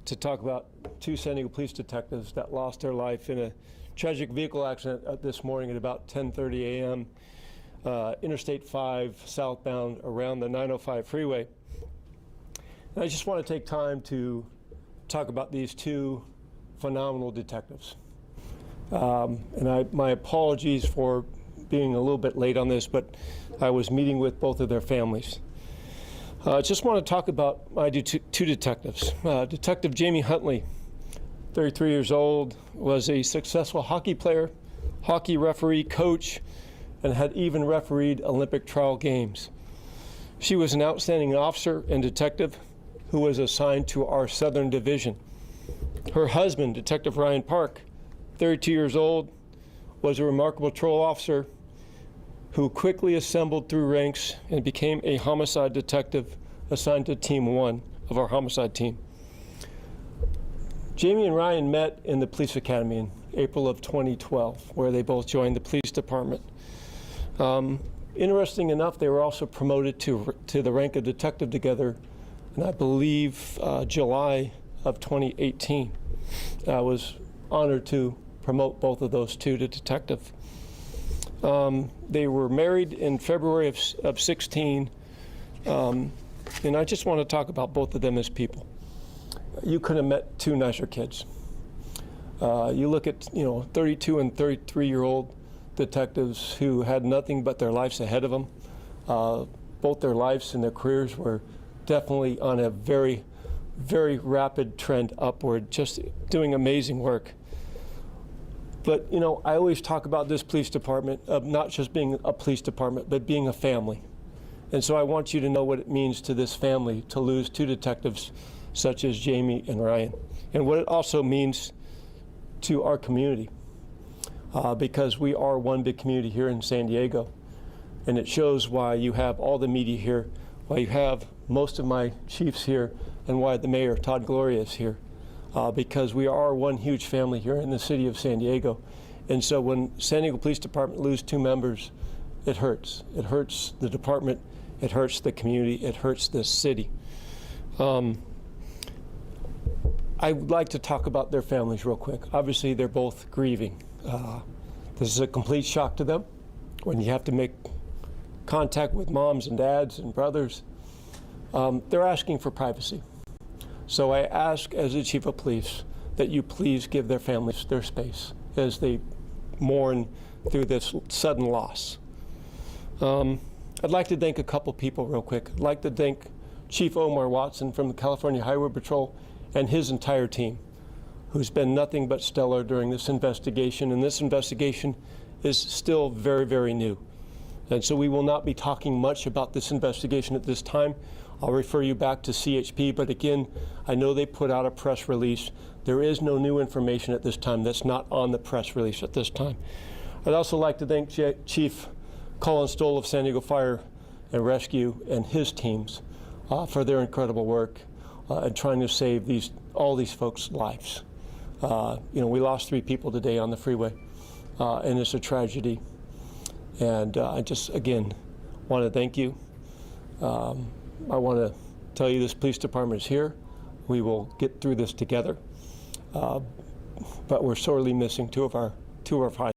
to talk about two San Diego police detectives that lost their life in a tragic vehicle accident this morning at about 10:30 a.m. Interstate 5 southbound around the 905 freeway. And I just want to take time to talk about these two phenomenal detectives. My apologies for being a little bit late on this, but I was meeting with both of their families. I just want to talk about my two detectives. Detective Jamie Huntley, 33 years old, was a successful hockey player, hockey referee, coach, and had even refereed Olympic trial games. She was an outstanding officer and detective who was assigned to our Southern Division. Her husband, Detective Ryan Park, 32 years old, was a remarkable patrol officer who quickly assembled through ranks and became a homicide detective assigned to Team 1 of our homicide team. Jamie and Ryan met in the police academy in April of 2012, where they both joined the police department. Interesting enough, they were also promoted to the rank of detective together in, I believe, July of 2018. I was honored to promote both of those two to detective. They were married in February of 16, and I just want to talk about both of them as people. You could have met two nicer kids. You look at 32 and 33-year-old detectives who had nothing but their lives ahead of them. Both their lives and their careers were definitely on a very, very rapid trend upward, just doing amazing work. But, I always talk about this police department of not just being a police department, but being a family. And so I want you to know what it means to this family to lose two detectives such as Jamie and Ryan, and what it also means to our community, because we are one big community here in San Diego. And it shows why you have all the media here, why you have most of my chiefs here, and why the mayor, Todd Gloria, is here. Because we are one huge family here in the city of San Diego. And so when San Diego Police Department lose two members, it hurts. It hurts the department, it hurts the community, it hurts the city. I would like to talk about their families real quick. Obviously, they're both grieving. This is a complete shock to them when you have to make contact with moms and dads and brothers. They're asking for privacy. So I ask, as the chief of police, that you please give their families their space as they mourn through this sudden loss. I'd like to thank a couple people real quick. I'd like to thank Chief Omar Watson from the California Highway Patrol and his entire team, who's been nothing but stellar during this investigation. And this investigation is still very, very new. And so we will not be talking much about this investigation at this time. I'll refer you back to CHP, but again, I know they put out a press release. There is no new information at this time that's not on the press release at this time. I'd also like to thank Chief Colin Stoll of San Diego Fire and Rescue and his teams for their incredible work and trying to save all these folks' lives. We lost 3 people today on the freeway, and it's a tragedy. And I just, again, want to thank you. I want to tell you this police department is here. We will get through this together. But we're sorely missing two of our